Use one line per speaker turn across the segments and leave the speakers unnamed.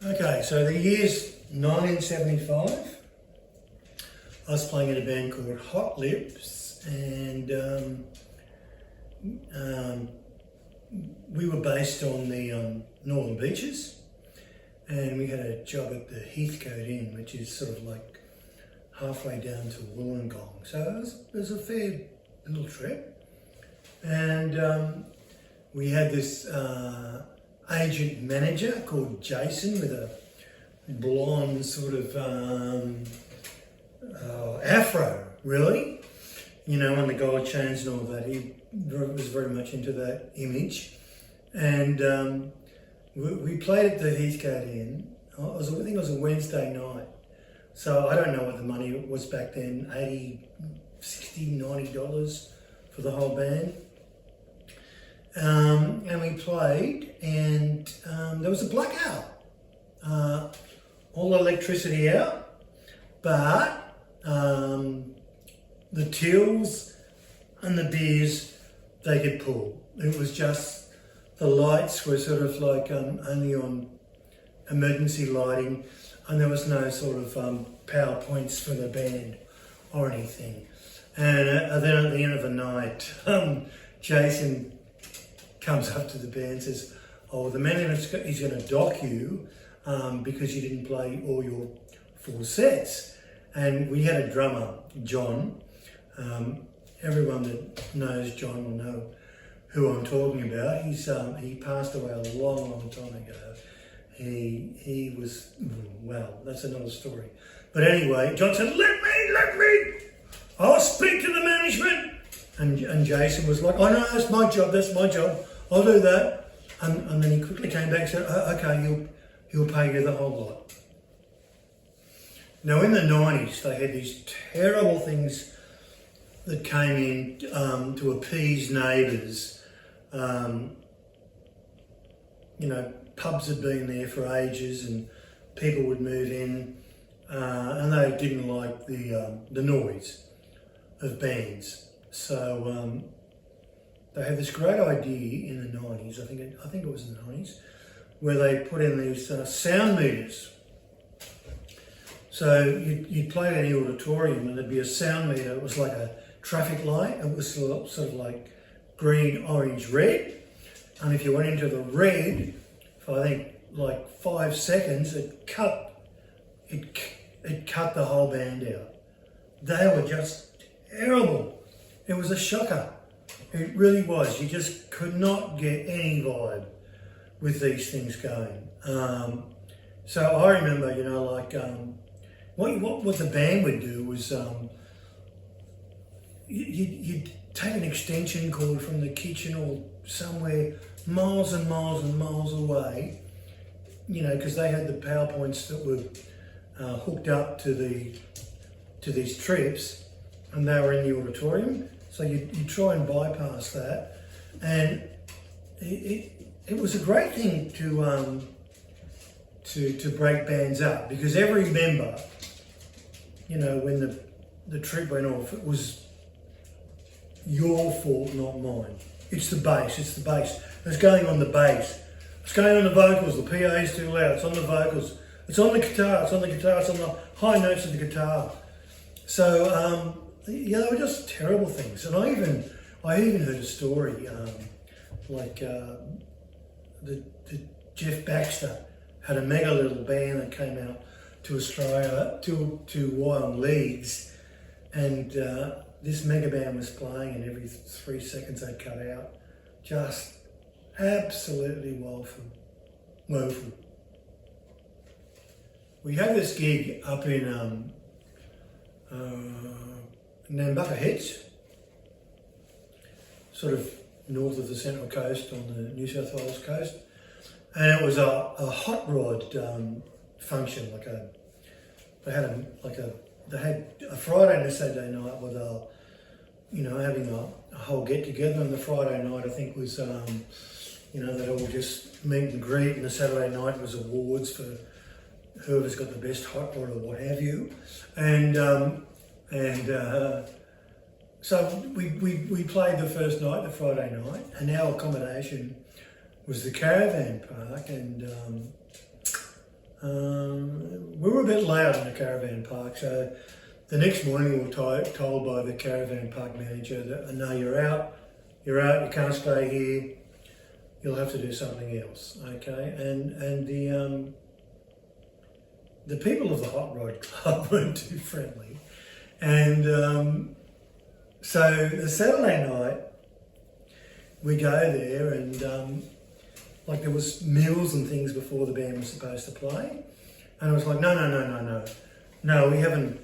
Okay, so the year's 1975. I was playing in a band called Hot Lips, and we were based on the Northern Beaches, and we had a job at the Heathcote Inn, which is sort of like halfway down to Wollongong. So it was a fair little trip, and we had this agent manager called Jason with a blonde sort of afro, really, you know, and the gold chains and all that. He was very much into that image, and we played at the Heathcote Inn. I think it was a Wednesday night, so I don't know what the money was back then, $80, $60, $90 for the whole band. And we played, and there was a blackout. All the electricity out, but the tills and the beers, they could pull. It was just, the lights were sort of like only on emergency lighting, and there was no sort of power points for the band or anything. And then at the end of the night, Jason comes up to the band and says, "Oh, the manager is going to dock you because you didn't play all your full sets." And we had a drummer, John. Everyone that knows John will know who I'm talking about. He passed away a long, long time ago. He was, well, that's another story. But anyway, John said, let me, I'll speak to the management. And Jason was like, "Oh no, that's my job, I'll do that." And then he quickly came back and said, "Oh, okay, he'll pay you the whole lot." Now in the 90s, they had these terrible things that came in to appease neighbours. You know, pubs had been there for ages and people would move in and they didn't like the noise of bands. So they had this great idea in the 90s, I think it was in the 90s, where they put in these sound meters. So you'd play at any auditorium and there'd be a sound meter. It was like a traffic light. It was sort of like green, orange, red. And if you went into the red for I think like 5 seconds, it cut the whole band out. They were just terrible. It was a shocker. It really was. You just could not get any vibe with these things going. So I remember, you know, like what the band would do was you'd take an extension cord from the kitchen or somewhere miles and miles and miles away, you know, because they had the power points that were hooked up to these trips, and they were in the auditorium. So you try and bypass that, and it was a great thing to break bands up, because every member, you know, when the trip went off, it was your fault, not mine. It's the bass. It's going on the bass. It's going on the vocals. The PA is too loud. It's on the vocals. It's on the guitar. It's on the high notes of the guitar. So yeah, they were just terrible things. And I even heard a story like the Jeff Baxter had a mega little band that came out to Australia to Wyong Leagues, and this mega band was playing, and every 3 seconds they'd cut out. Just absolutely woeful. We had this gig up in Nambucca Heads, sort of north of the Central Coast on the New South Wales coast, and it was a hot rod function. They had a Friday and a Saturday night where they were, you know, having a whole get together. And the Friday night, I think, was you know, they'd all just meet and greet, and the Saturday night was awards for whoever's got the best hot rod or what have you. And so we played the first night, the Friday night, and our accommodation was the caravan park, and we were a bit loud in the caravan park, so the next morning we were told by the caravan park manager that, no, you're out, you can't stay here, you'll have to do something else, okay? And the people of the Hot Rod Club weren't too friendly. And so the Saturday night, we go there and like there was meals and things before the band was supposed to play. And I was like, no,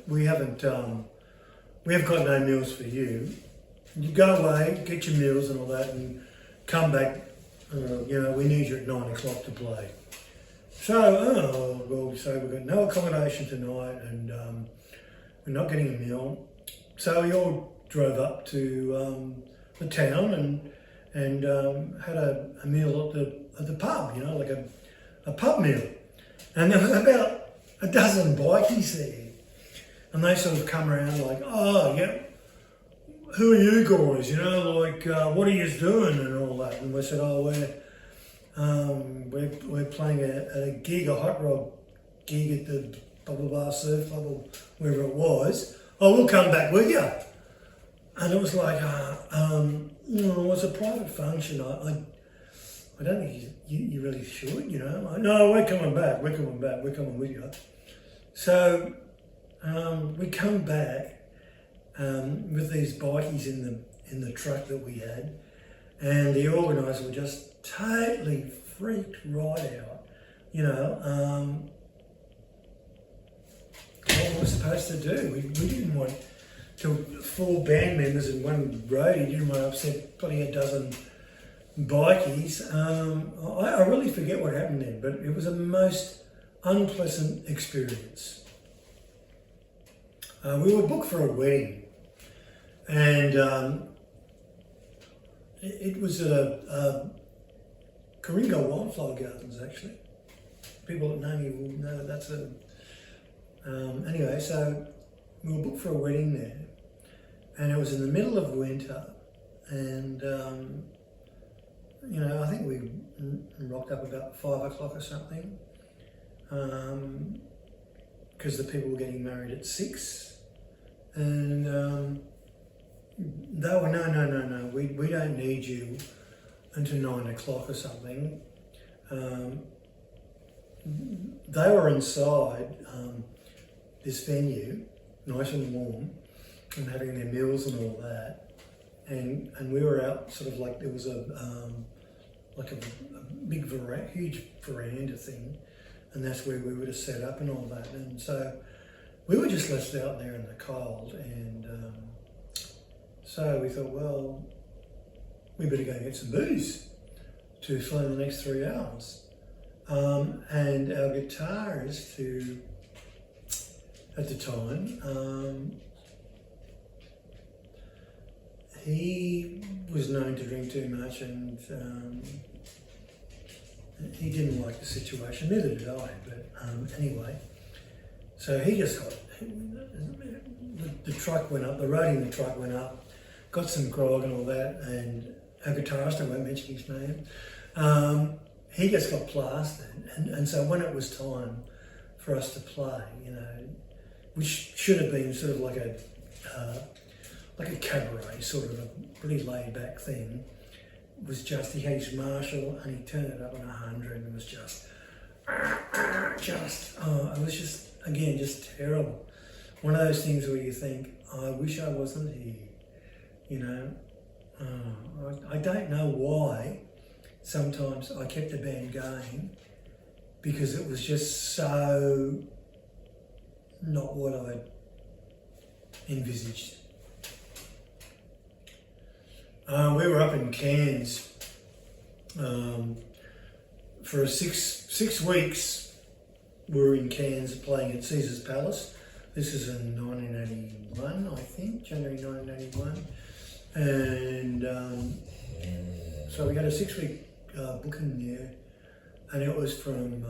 we have got no meals for you. You go away, get your meals and all that, and come back. We need you at 9 o'clock to play. So, we've got no accommodation tonight, and we're not getting a meal. So we all drove up to the town and had a meal at the pub, like a pub meal. And there was about a dozen bikies there. And they sort of come around like, oh, yeah, who are you guys? What are you doing and all that? And we said, oh, we're playing a gig, a hot rod gig at the blah, blah, blah surf club or wherever it was. Oh, we'll come back with you. And it was like, it's a private function. I don't think you really should, No, we're coming back. We're coming with you. So we come back with these bikies in the truck that we had, and the organiser were just totally freaked right out. What we're supposed to do. We didn't want to 4 band members and 1 roadie. Didn't want to upset probably a dozen bikies. I really forget what happened then, but it was a most unpleasant experience. We were booked for a wedding, and it was at Coringo Wildflower Gardens, actually. People that know me will know that's a... anyway, so we were booked for a wedding there, and it was in the middle of winter, and I think we rocked up about 5 o'clock or something, because the people were getting married at 6, and they were, no, we don't need you until 9 o'clock or something. They were inside this venue, nice and warm, and having their meals and all that. And we were out sort of like there was a big huge veranda thing, and that's where we would have set up and all that. And so we were just left out there in the cold, and so we thought, well, we better go and get some booze to fill in the next 3 hours. And our guitarist, who at the time, he was known to drink too much, and he didn't like the situation, neither did I, but anyway. So he just the truck went up, the roadie in the truck went up, got some grog and all that, and our guitarist, I won't mention his name, he just got plastered. And so when it was time for us to play, which should have been sort of like a cabaret, sort of a pretty laid back thing, was just, he had his Marshall and he turned it up on 100 and it was just, it was just, again, just terrible. One of those things where you think, I wish I wasn't here, I don't know why sometimes I kept the band going, because it was just so not what I envisaged. We were up in Cairns for 6 weeks. We were in Cairns playing at Caesar's Palace. This is in 1981, I think, January 1981. And so we had a 6-week booking there, and it was from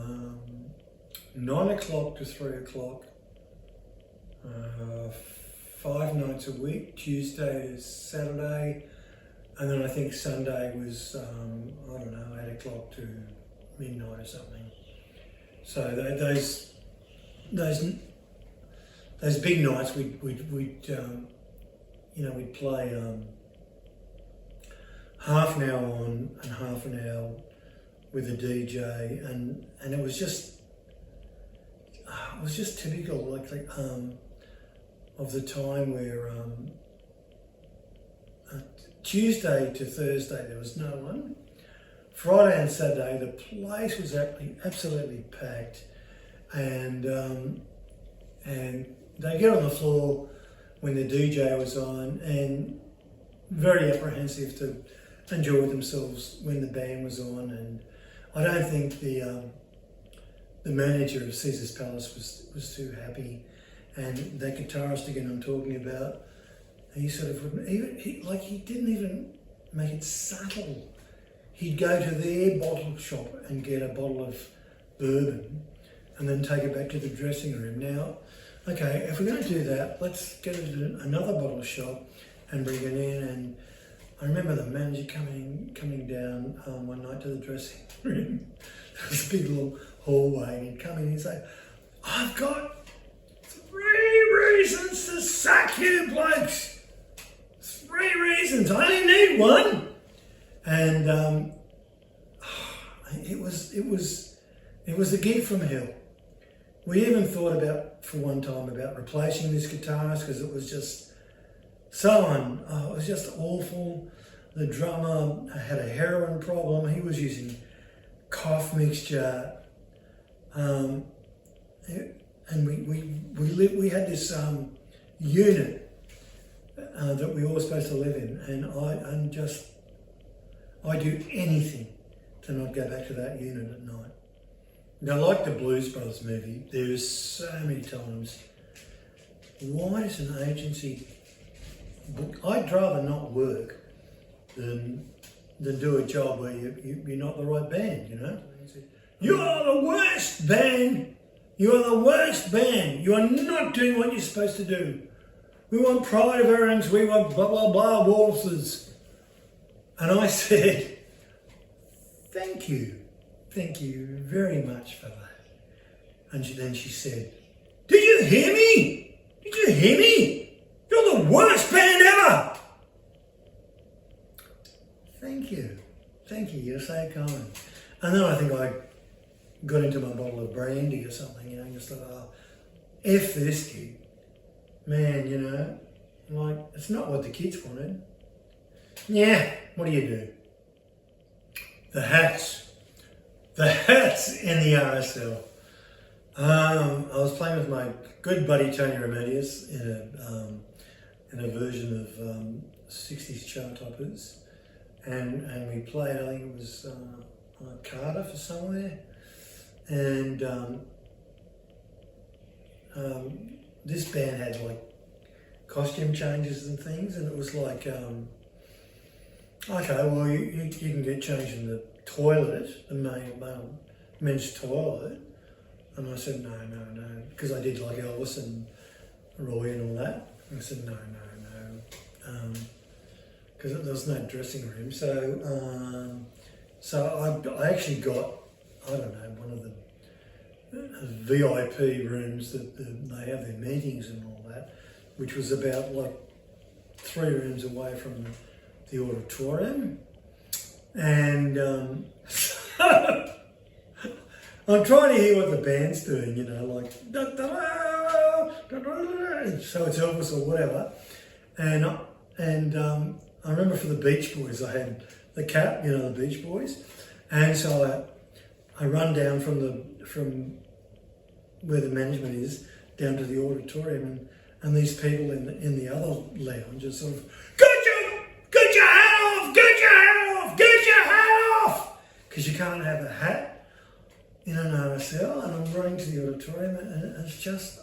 9 o'clock to 3 o'clock, 5 nights a week, Tuesday to Saturday, and then I think Sunday was, 8 o'clock to midnight or something. So those big nights, we'd play half an hour on and half an hour with a DJ, and it was just typical, like of the time where Tuesday to Thursday there was no one. Friday and Saturday the place was absolutely packed, and they get on the floor when the DJ was on, and very apprehensive to enjoy themselves when the band was on. And I don't think the manager of Caesar's Palace was too happy. And that guitarist again I'm talking about, he sort of wouldn't even, he didn't even make it subtle. He'd go to their bottle shop and get a bottle of bourbon and then take it back to the dressing room. Now, okay, if we're going to do that, let's get it in another bottle shop and bring it in. And I remember the manager coming down one night to the dressing room. There was a big little hallway, and he'd come in and say, "I've got 3 reasons to sack you blokes. 3 reasons. I only need one." And it was a gig from hell. We even thought for one time about replacing this guitarist because it was just it was just awful. The drummer had a heroin problem. He was using cough mixture, and we had this unit that we were all supposed to live in, and I do anything to not go back to that unit at night. Now, like the Blues Brothers movie, there is so many times, why does an agency book? I'd rather not work than do a job where you're not the right band, you know? You are the worst band! You are the worst band! You are not doing what you're supposed to do. We want pride of errands, we want blah blah blah waltzes. And I said, thank you very much for that. And then she said, did you hear me? Did you hear me? You're the worst band ever! Thank you, you're so kind. And then I think I got into my bottle of brandy or something, you know, and just thought, oh, F this gig. Man, you know, like, it's not what the kids wanted. Yeah, what do you do? The hats in the RSL. I was playing with my good buddy Tony Remedios in a version of 60s chart toppers, and we played, I think it was Cardiff or somewhere, and this band had like costume changes and things, and it was like, okay, well you can get changed in the toilet, the men's toilet. And I said, no, because I did like Elvis and Roy and all that. And I said, no, because there was no dressing room. So I actually got, I don't know, one of the VIP rooms that they have their meetings and all that, which was about like 3 rooms away from the auditorium. And I'm trying to hear what the band's doing, you know, like, da, da, da, da, da, so it's Elvis or whatever. And I remember for the Beach Boys, I had the cap, you know, the Beach Boys. And so I run down from where the management is down to the auditorium, and these people in the other lounge are sort of, get your hat off! Because you can't have a hat in an RSL, and I'm running to the auditorium, and it's just,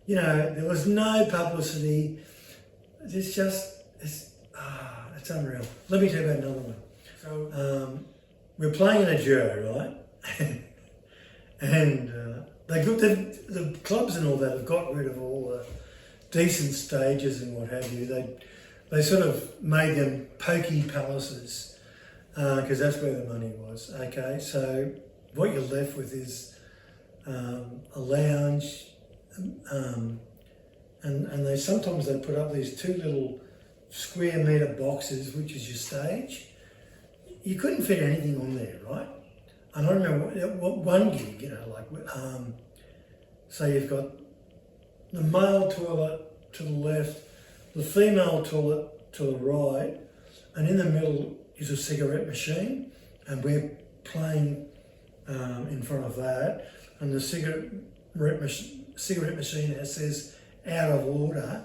you know, there was no publicity. It's unreal. Let me tell you about another one. So we're playing in a duo, right? And the clubs and all that have got rid of all the decent stages and what have you. They sort of made them pokey palaces because that's where the money was. Okay, so what you're left with is a lounge, and they sometimes they put up these 2 little square metre boxes, which is your stage. You couldn't fit anything on there, right? And I remember one gig, you know, like, so you've got the male toilet to the left, the female toilet to the right, and in the middle is a cigarette machine, and we're playing in front of that, and the cigarette machine says out of order,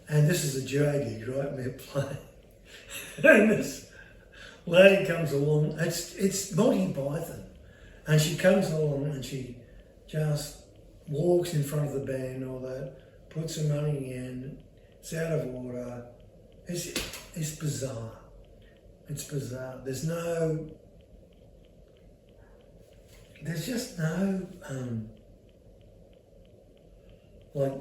and this is a duo gig, right? We're playing, and this lady comes along. It's Monty Python, and she comes along and she just walks in front of the band and all that, puts her money in. It's out of order. It's bizarre. It's bizarre. There's just no like